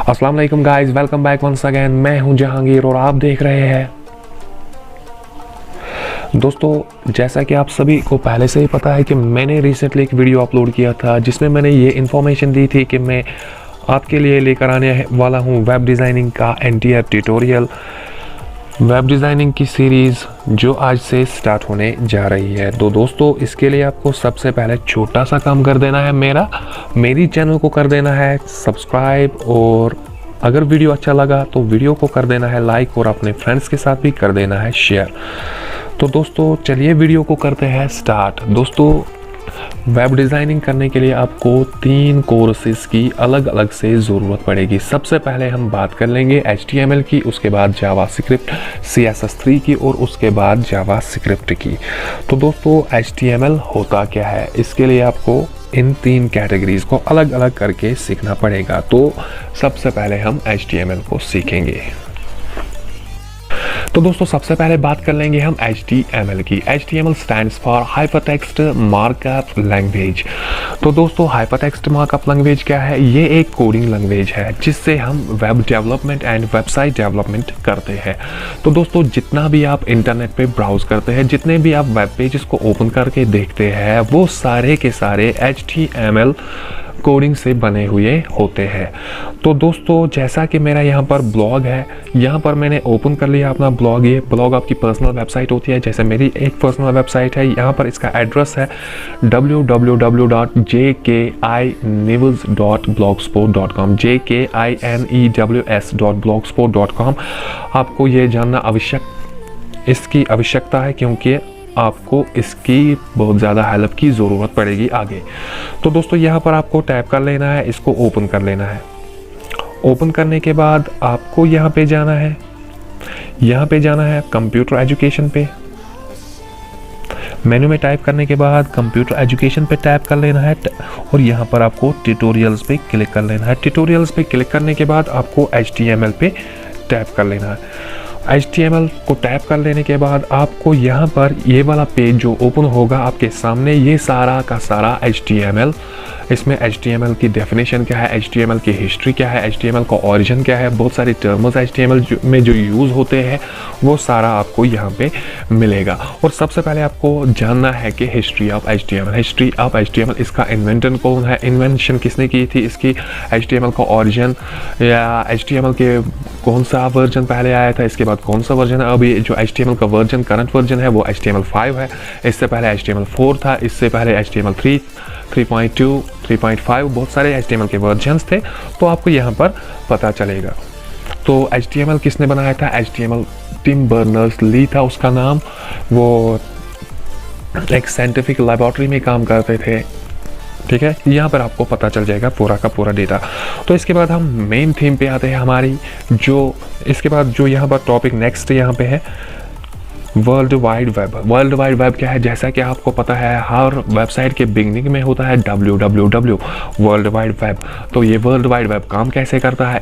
अस्सलाम वालेकुम guys, welcome back once again. मैं हूं जहांगीर और आप देख रहे हैं। दोस्तों, जैसा कि आप सभी को पहले से ही पता है कि मैंने रिसेंटली एक वीडियो अपलोड किया था जिसमें मैंने ये इन्फॉर्मेशन दी थी कि मैं आपके लिए लेकर आने वाला हूं वेब डिज़ाइनिंग का एंटायर ट्यूटोरियल, वेब डिज़ाइनिंग की सीरीज़ जो आज से स्टार्ट होने जा रही है। तो दोस्तों, इसके लिए आपको सबसे पहले छोटा सा काम कर देना है, मेरी चैनल को कर देना है सब्सक्राइब, और अगर वीडियो अच्छा लगा तो वीडियो को कर देना है लाइक और अपने फ्रेंड्स के साथ भी कर देना है शेयर। तो दोस्तों, चलिए वीडियो को करते हैं स्टार्ट। दोस्तों, वेब डिज़ाइनिंग करने के लिए आपको 3 कोर्सेज़ की अलग अलग से ज़रूरत पड़ेगी। सबसे पहले हम बात कर लेंगे HTML की, उसके बाद जावास्क्रिप्ट, CSS3 की, और उसके बाद जावास्क्रिप्ट की। तो दोस्तों, HTML होता क्या है, इसके लिए आपको इन 3 कैटेगरीज को अलग अलग करके सीखना पड़ेगा। तो सबसे पहले हम HTML को सीखेंगे। तो दोस्तों, सबसे पहले बात कर लेंगे हम HTML की। HTML stands for hypertext markup language. तो दोस्तों, हाइपरटेक्स्ट मार्कअप लैंग्वेज क्या है? ये एक कोडिंग लैंग्वेज है जिससे हम web development and website development करते हैं। तो दोस्तों, जितना भी आप इंटरनेट पे ब्राउज करते हैं, जितने भी आप वेब पेजेस को ओपन करके देखते हैं, वो सारे के सारे HTML कोडिंग से बने हुए होते हैं। तो दोस्तों, जैसा कि मेरा यहाँ पर ब्लॉग है, यहाँ पर मैंने ओपन कर लिया अपना ब्लॉग। ये ब्लॉग आपकी पर्सनल वेबसाइट होती है, जैसे मेरी एक पर्सनल वेबसाइट है। यहाँ पर इसका एड्रेस है www.jkinews.blogspot.com, jkinews.blogspot.com। आपको ये जानना इसकी आवश्यकता है क्योंकि आपको इसकी बहुत ज़्यादा हेल्प की ज़रूरत पड़ेगी आगे। तो दोस्तों, यहाँ पर आपको टैप कर लेना है, इसको ओपन कर लेना है। ओपन करने के बाद आपको यहाँ पे जाना है, कंप्यूटर एजुकेशन पे। मेन्यू में टाइप करने के बाद कंप्यूटर एजुकेशन पे टैप कर लेना है और यहाँ पर आपको ट्यूटोरियल्स पे क्लिक कर लेना है। ट्यूटोरियल्स पे क्लिक करने के बाद आपको HTML पे टैप कर लेना है। HTML को टैप कर लेने के बाद आपको यहाँ पर ये वाला पेज जो ओपन होगा आपके सामने, ये सारा का सारा HTML, इसमें HTML की डेफिनेशन क्या है, HTML की हिस्ट्री क्या है, HTML का ओरिजिन क्या है, बहुत सारी टर्म्स HTML में जो यूज़ होते हैं वो सारा आपको यहाँ पे मिलेगा। और सबसे पहले आपको जानना है कि हिस्ट्री ऑफ HTML, इसका इन्वेंटर कौन है, इन्वेंशन किसने की थी इसकी, HTML का ओरिजिन, या HTML के कौन सा वर्जन पहले आया था, इसके बाद कौन सा वर्जन है। अभी जो HTML का वर्जन करंट वर्जन है वो HTML5 है, इससे पहले HTML4 था, इससे पहले HTML3, 3.2, 3.5, बहुत सारे HTML के वर्जन्स थे। तो आपको यहाँ पर पता चलेगा। तो HTML किसने बनाया था? HTML टिम बर्नर्स-ली था उसका नाम। वो एक साइंटिफिक लेबोरेटरी में काम करते थे, ठीक है। यहाँ पर आपको पता चल जाएगा पूरा का पूरा डेटा। तो इसके बाद हम मेन थीम पे आते हैं हमारी, इसके बाद जो यहाँ पर टॉपिक नेक्स्ट यहाँ पे है, world wide web. World wide web क्या है? जैसा कि आपको पता है, हर वेबसाइट के बिगनिंग में होता है www, वर्ल्ड वाइड वेब। तो ये वर्ल्ड वाइड वेब काम कैसे करता है,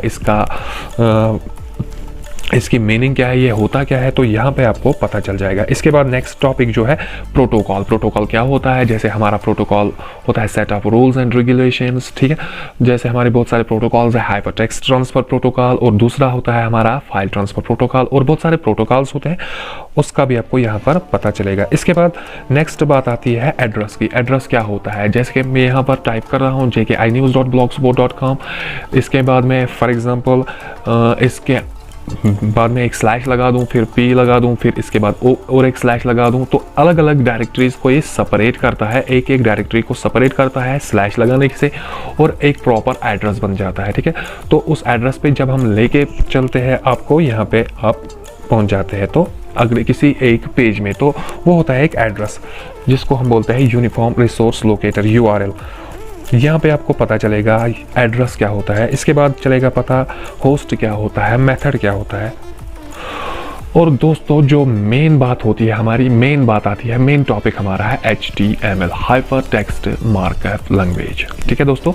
इसकी मीनिंग क्या है, ये होता क्या है, तो यहाँ पे आपको पता चल जाएगा। इसके बाद नेक्स्ट टॉपिक जो है प्रोटोकॉल। प्रोटोकॉल क्या होता है? जैसे हमारा प्रोटोकॉल होता है set of rules and regulations, ठीक है। जैसे हमारे बहुत सारे प्रोटोकॉल्स है, हाइपर टेक्स्ट ट्रांसफर प्रोटोकॉल, और दूसरा होता है हमारा फाइल ट्रांसफर प्रोटोकॉल, और बहुत सारे प्रोटोकॉल्स होते हैं, उसका भी आपको यहाँ पर पता चलेगा। इसके बाद नेक्स्ट बात आती है एड्रेस की। एड्रेस क्या होता है? जैसे कि मैं यहाँ पर टाइप कर रहा हूँ jkinews.blogspot.com, इसके बाद में फॉर एग्जाम्पल इसके बाद में एक स्लैश लगा दूं, फिर P लगा दूं, फिर इसके बाद और एक स्लैश लगा दूं, तो अलग अलग डायरेक्टरीज को ये सेपरेट करता है, एक एक डायरेक्टरी को सेपरेट करता है स्लैश लगाने से, और एक प्रॉपर एड्रेस बन जाता है, ठीक है। तो उस एड्रेस पे जब हम लेके चलते हैं, आपको यहाँ पे आप पहुँच जाते हैं तो अगले किसी एक पेज में, तो वो होता है एक एड्रेस जिसको हम बोलते हैं यूनिफॉर्म रिसोर्स लोकेटर, URL। यहाँ पे आपको पता चलेगा एड्रेस क्या होता है। इसके बाद चलेगा पता होस्ट क्या होता है, मेथड क्या होता है। और दोस्तों, जो मेन बात होती है हमारी, मेन बात आती है, मेन टॉपिक हमारा है HTML, hyper text markup language, ठीक है दोस्तों।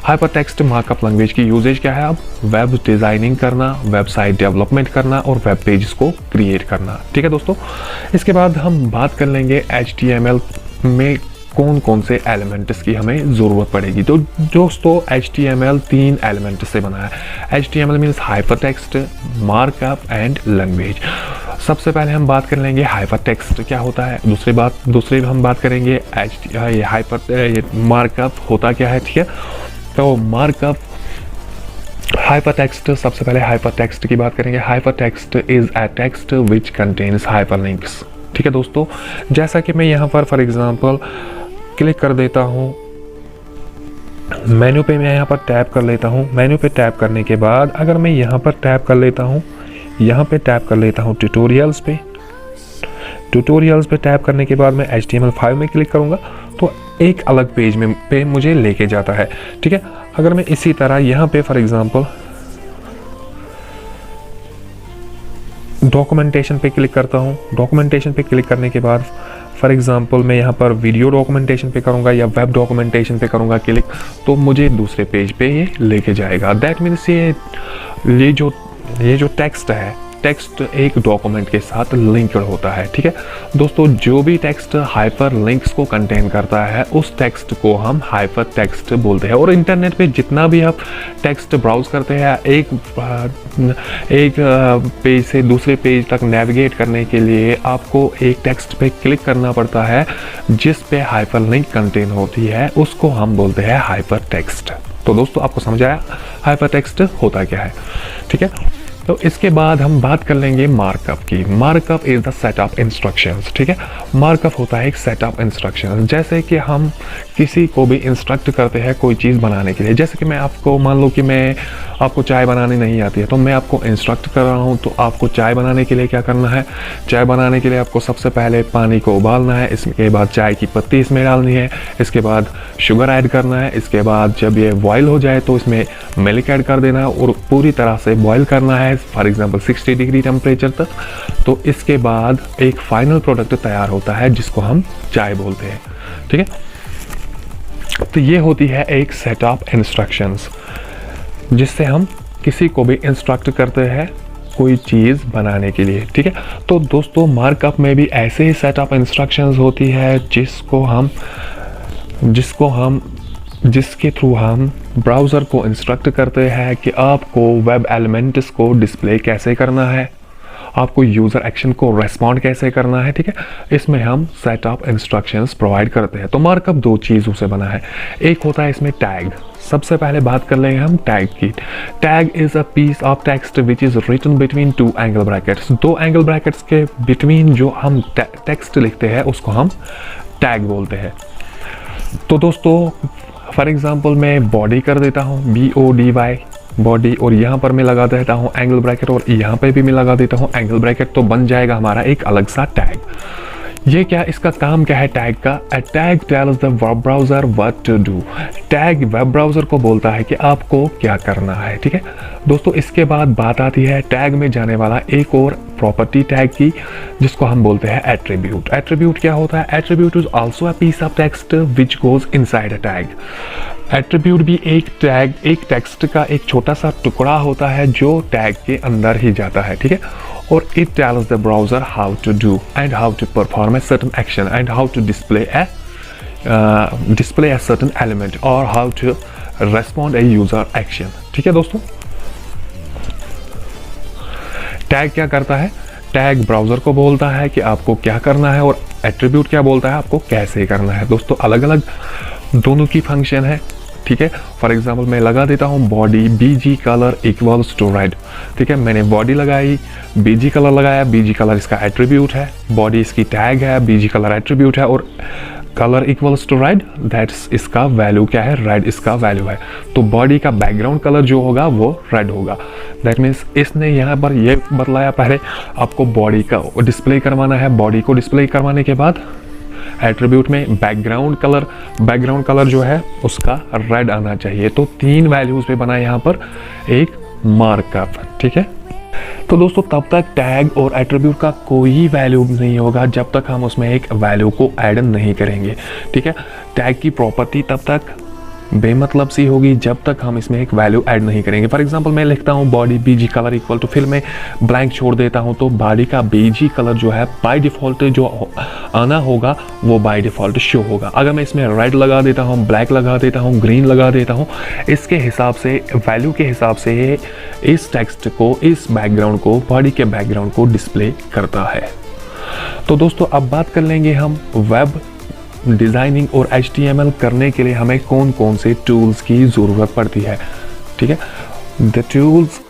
हाइपर टेक्स्ट मार्कअप लैंग्वेज की यूजेज क्या है? अब वेब डिज़ाइनिंग करना, वेबसाइट डेवलपमेंट करना और वेब पेजेस को क्रिएट करना, ठीक है दोस्तों। इसके बाद हम बात कर लेंगे HTML में कौन कौन से एलिमेंट्स की हमें ज़रूरत पड़ेगी। तो दोस्तों HTML 3 एलिमेंट से बना है। HTML means hypertext, markup and language. सबसे पहले हम बात कर लेंगे हाइपरटेक्स्ट क्या होता है, दूसरी हम बात करेंगे मार्कअप होता क्या है। ठीक है, तो मार्कअप हाइपरटेक्स्ट, सबसे पहले हाइपरटेक्स्ट की बात करेंगे। Hypertext is a text which contains hyperlinks. ठीक है दोस्तों, जैसा कि मैं यहाँ पर फॉर एग्जांपल क्लिक कर देता हूँ, मेन्यू पे मैं यहाँ पर टैप कर लेता हूँ। मेन्यू पे टैप करने के बाद अगर मैं यहाँ पर टैप कर लेता हूँ, यहाँ पे टैप कर लेता हूँ ट्यूटोरियल्स पे टैप करने के बाद मैं HTML5 में क्लिक करूँगा तो एक अलग पेज में पे मुझे लेके जाता है। ठीक है, अगर मैं इसी तरह यहाँ पे फॉर एग्जांपल डॉक्यूमेंटेशन पे क्लिक करता हूँ, डॉक्यूमेंटेशन पे क्लिक करने के बाद फॉर एग्जांपल मैं यहाँ पर वीडियो डॉक्यूमेंटेशन पे करूँगा या वेब डॉक्यूमेंटेशन पे करूँगा क्लिक, तो मुझे दूसरे पेज पे ये लेके जाएगा। दैट मीन्स ये जो टेक्स्ट है, टेक्स्ट एक डॉक्यूमेंट के साथ लिंक्ड होता है। ठीक है दोस्तों, जो भी टेक्स्ट हाइपर लिंक्स को कंटेन करता है उस टेक्स्ट को हम हाइपर टेक्स्ट बोलते हैं। और इंटरनेट पे जितना भी आप टेक्स्ट ब्राउज करते हैं, एक पेज से दूसरे पेज तक नेविगेट करने के लिए आपको एक टेक्स्ट पे क्लिक करना पड़ता है जिस पे हाइपर लिंक कंटेन होती है, उसको हम बोलते हैं हाइपर टेक्स्ट। तो दोस्तों आपको समझ आया हाइपर टेक्स्ट होता क्या है। ठीक है, तो इसके बाद हम बात कर लेंगे मार्कअप की। Markup is the set of instructions. ठीक है, मार्कअप होता है एक सेट ऑफ इंस्ट्रक्शंस। जैसे कि हम किसी को भी इंस्ट्रक्ट करते हैं कोई चीज़ बनाने के लिए, जैसे कि मैं आपको मान लो कि मैं आपको चाय बनानी नहीं आती है, तो मैं आपको इंस्ट्रक्ट कर रहा हूँ। तो आपको चाय बनाने के लिए क्या करना है, चाय बनाने के लिए आपको सबसे पहले पानी को उबालना है, इसके बाद चाय की पत्ती इसमें डालनी है, इसके बाद शुगर ऐड करना है, इसके बाद जब ये बॉयल हो जाए तो इसमें मिल्क ऐड कर देना है और पूरी तरह से बॉयल करना है फॉर एग्जांपल 60 डिग्री टेम्परेचर तक। तो इसके बाद एक फाइनल प्रोडक्ट तैयार होता है जिसको हम चाय बोलते हैं। ठीक है, तो ये होती है एक सेट ऑफ इंस्ट्रक्शंस जिससे हम किसी को भी इंस्ट्रक्ट करते हैं कोई चीज़ बनाने के लिए। ठीक है, तो दोस्तों मार्कअप में भी ऐसे ही सेट ऑफ इंस्ट्रक्शंस होती है जिसके थ्रू हम ब्राउज़र को इंस्ट्रक्ट करते हैं कि आपको वेब एलिमेंट्स को डिस्प्ले कैसे करना है, आपको यूज़र एक्शन को रेस्पॉन्ड कैसे करना है। ठीक है, इसमें हम सेट ऑफ इंस्ट्रक्शंस प्रोवाइड करते हैं। तो मार्कअप दो चीज़ों से बना है, एक होता है इसमें टैग। सबसे पहले बात कर लेंगे हम टैग की। Tag is a piece of text which is written between two angle brackets. दो एंगल ब्रैकेट्स के बिटवीन जो हम टेक्स्ट लिखते हैं उसको हम टैग बोलते हैं। तो दोस्तों फॉर एग्जांपल मैं बॉडी कर देता हूँ BODY बॉडी, और यहाँ पर मैं लगा देता हूँ एंगल ब्रैकेट और यहाँ पे भी मैं लगा देता हूँ एंगल ब्रैकेट, तो बन जाएगा हमारा एक अलग सा टैग। ये क्या, इसका काम क्या है टैग का? A tag tells the web browser what to do. Tag web browser को बोलता है कि आपको क्या करना है। ठीक है दोस्तों, इसके बाद बात आती है टैग में जाने वाला एक और प्रॉपर्टी टैग की, जिसको हम बोलते हैं एट्रीब्यूट। एट्रीब्यूट क्या होता है? Attribute is also a piece of text which goes inside a tag. Attribute भी एक टेक्स्ट का एक छोटा सा टुकड़ा होता है जो टैग के अंदर ही जाता है। ठीक है, और it tells the browser how to do and how to perform a certain action and how to display a certain element or how to respond a user action। ठीक है दोस्तों, टैग क्या करता है? टैग ब्राउज़र को बोलता है कि आपको क्या करना है, और एट्रीब्यूट क्या बोलता है आपको कैसे करना है। दोस्तों अलग अलग दोनों की फंक्शन है। ठीक है, फॉर एग्जाम्पल मैं लगा देता हूँ body BG colour equals to red. ठीक है, मैंने बॉडी लगाई, BG कलर लगाया, BG कलर इसका एट्रीब्यूट है, बॉडी इसकी टैग है, BG कलर एट्रीब्यूट है, और colour equals to red, that's इसका वैल्यू क्या है? रेड इसका वैल्यू है। तो बॉडी का बैकग्राउंड कलर जो होगा वो रेड होगा। दैट मीन्स इसने यहाँ पर ये बतलाया, पहले आपको बॉडी का डिस्प्ले करवाना है, बॉडी को डिस्प्ले करवाने के बाद एट्रीब्यूट में बैकग्राउंड कलर जो है उसका रेड आना चाहिए। तो तीन वैल्यूज पे बना यहाँ पर एक मार्कअप। ठीक है, तो दोस्तों तब तक टैग और एट्रीब्यूट का कोई वैल्यू नहीं होगा जब तक हम उसमें एक वैल्यू को ऐड नहीं करेंगे। ठीक है, टैग की प्रॉपर्टी तब तक बेमतलब सी होगी जब तक हम इसमें एक वैल्यू ऐड नहीं करेंगे। फॉर एग्जांपल मैं लिखता हूँ body BG colour equal to, फिर मैं ब्लैंक छोड़ देता हूँ, तो बॉडी का बीजी कलर जो है बाय डिफ़ॉल्ट जो आना होगा वो बाय डिफ़ॉल्ट शो होगा। अगर मैं इसमें रेड लगा देता हूँ, ब्लैक लगा देता हूँ, ग्रीन लगा देता हूँ, इसके हिसाब से वैल्यू के हिसाब से इस टेक्स्ट को, इस बैकग्राउंड को, बॉडी के बैकग्राउंड को डिस्प्ले करता है। तो दोस्तों अब बात कर लेंगे हम वेब डिज़ाइनिंग और HTML करने के लिए हमें कौन कौन से टूल्स की ज़रूरत पड़ती है। ठीक है, the tools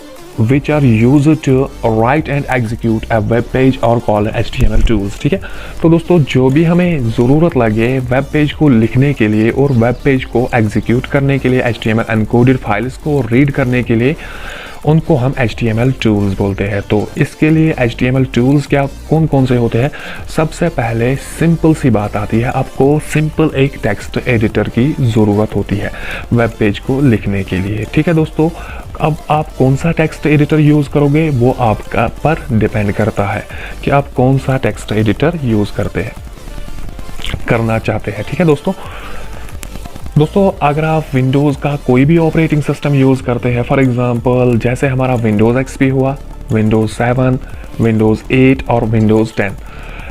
which are used to write and execute a web page are called HTML tools. ठीक है, तो दोस्तों जो भी हमें ज़रूरत लगे वेब पेज को लिखने के लिए और वेब पेज को एग्जीक्यूट करने के लिए, HTML एनकोडेड फाइल्स को रीड करने के लिए, उनको हम HTML टूल्स बोलते हैं। तो इसके लिए HTML टूल्स क्या कौन कौन से होते हैं? सबसे पहले सिंपल सी बात आती है, आपको सिंपल एक टेक्स्ट एडिटर की ज़रूरत होती है वेब पेज को लिखने के लिए। ठीक है दोस्तों, अब आप कौन सा टेक्स्ट एडिटर यूज़ करोगे वो आपका पर डिपेंड करता है कि आप कौन सा टेक्स्ट एडिटर यूज़ करना चाहते हैं। ठीक है दोस्तों अगर आप विंडोज़ का कोई भी ऑपरेटिंग सिस्टम यूज़ करते हैं, फॉर एग्जांपल जैसे हमारा विंडोज़ XP हुआ, विंडोज़ 7, विंडोज़ 8 और विंडोज़ 10,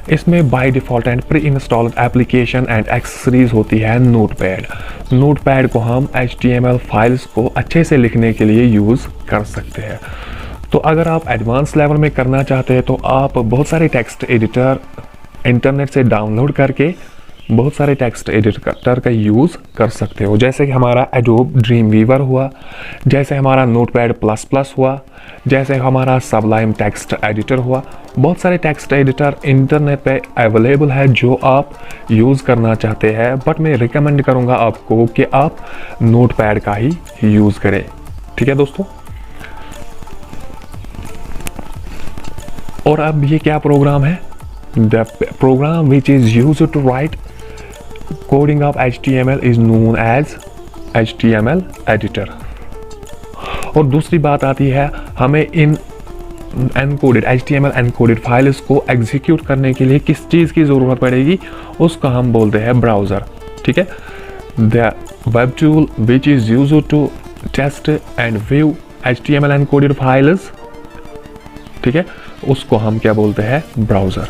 इसमें by default and pre installed application and accessories होती है नोटपैड। नोटपैड को हम HTML फाइल्स को अच्छे से लिखने के लिए यूज़ कर सकते हैं। तो अगर आप एडवांस लेवल में करना चाहते हैं तो आप बहुत सारे टेक्स्ट एडिटर इंटरनेट से डाउनलोड करके बहुत सारे टेक्स्ट एडिटर का यूज़ कर सकते हो, जैसे कि हमारा एडोब ड्रीमवीवर हुआ, जैसे हमारा नोटपैड प्लस हुआ, जैसे हमारा सबलाइम टेक्स्ट एडिटर हुआ। बहुत सारे टेक्स्ट एडिटर इंटरनेट पे अवेलेबल है जो आप यूज़ करना चाहते हैं, बट मैं रिकमेंड करूँगा आपको कि आप नोटपैड का ही यूज़ करें। ठीक है दोस्तों, और अब ये क्या प्रोग्राम है? The program which is used to write coding of HTML is known as HTML editor। और दूसरी बात आती है, हमें इन एनकोडेड HTML एनकोडेड फाइल्स को एग्जीक्यूट करने के लिए किस चीज़ की ज़रूरत पड़ेगी, उसका हम बोलते हैं ब्राउज़र। ठीक है, the web tool which is used to test and view HTML encoded files, ठीक है, उसको हम क्या बोलते हैं? Browser.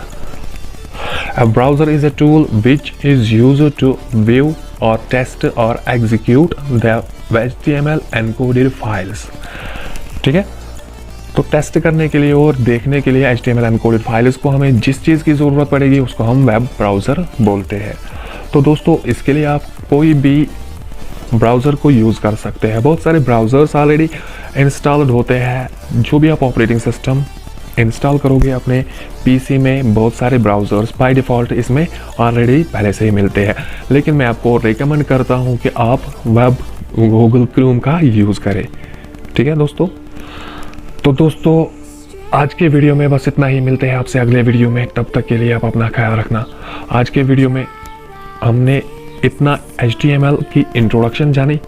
A browser is a tool which is used to view or test or execute the HTML encoded files। ठीक है, तो टेस्ट करने के लिए और देखने के लिए HTML encoded फाइल्स को हमें जिस चीज़ की ज़रूरत पड़ेगी उसको हम वेब ब्राउज़र बोलते हैं। तो दोस्तों इसके लिए आप कोई भी ब्राउज़र को यूज़ कर सकते हैं। बहुत सारे ब्राउज़र्स ऑलरेडी इंस्टॉल्ड होते हैं। जो भी आप ऑपरेटिंग सिस्टम इंस्टॉल करोगे अपने पीसी में, बहुत सारे ब्राउज़र्स बाय डिफ़ॉल्ट इसमें ऑलरेडी पहले से ही मिलते हैं, लेकिन मैं आपको रिकमेंड करता हूं कि आप वेब गूगल क्रोम का यूज़ करें। ठीक है दोस्तों, तो दोस्तों आज के वीडियो में बस इतना ही। मिलते हैं आपसे अगले वीडियो में, तब तक के लिए आप अपना ख्याल रखना। आज के वीडियो में हमने इतना HTML की इंट्रोडक्शन जानी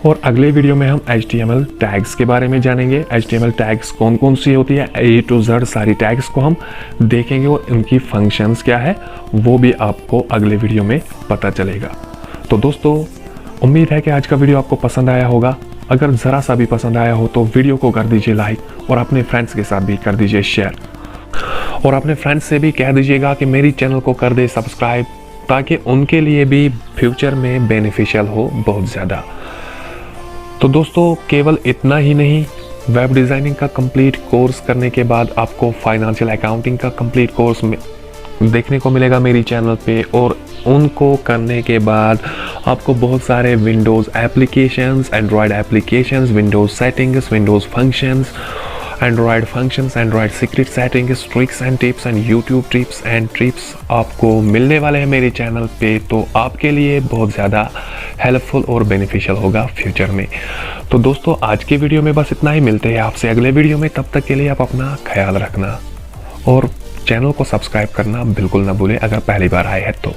और अगले वीडियो में हम HTML टैग्स के बारे में जानेंगे। HTML टैग्स कौन कौन सी होती है, A to Z सारी टैग्स को हम देखेंगे और उनकी फंक्शंस क्या है वो भी आपको अगले वीडियो में पता चलेगा। तो दोस्तों उम्मीद है कि आज का वीडियो आपको पसंद आया होगा। अगर ज़रा सा भी पसंद आया हो तो वीडियो को कर दीजिए लाइक और अपने फ्रेंड्स के साथ भी कर दीजिए शेयर, और अपने फ्रेंड्स से भी कह दीजिएगा कि मेरी चैनल को कर दे सब्सक्राइब, ताकि उनके लिए भी फ्यूचर में बेनिफिशियल हो बहुत ज़्यादा। तो दोस्तों केवल इतना ही नहीं, वेब डिज़ाइनिंग का कंप्लीट कोर्स करने के बाद आपको फाइनेंशियल अकाउंटिंग का कंप्लीट कोर्स देखने को मिलेगा मेरी चैनल पे, और उनको करने के बाद आपको बहुत सारे Windows applications, Android applications, Windows settings, Windows functions, Android functions, Android secret settings, tricks and tips and YouTube tips and trips आपको मिलने वाले हैं मेरे चैनल पे। तो आपके लिए बहुत ज़्यादा हेल्पफुल और बेनिफिशियल होगा फ्यूचर में। तो दोस्तों आज के वीडियो में बस इतना ही। मिलते हैं आपसे अगले वीडियो में, तब तक के लिए आप अपना ख्याल रखना और चैनल को सब्सक्राइब करना बिल्कुल ना भूलें अगर पहली बार आए हैं तो।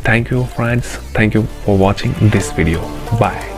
Thank you friends, thank you for watching this video. Bye.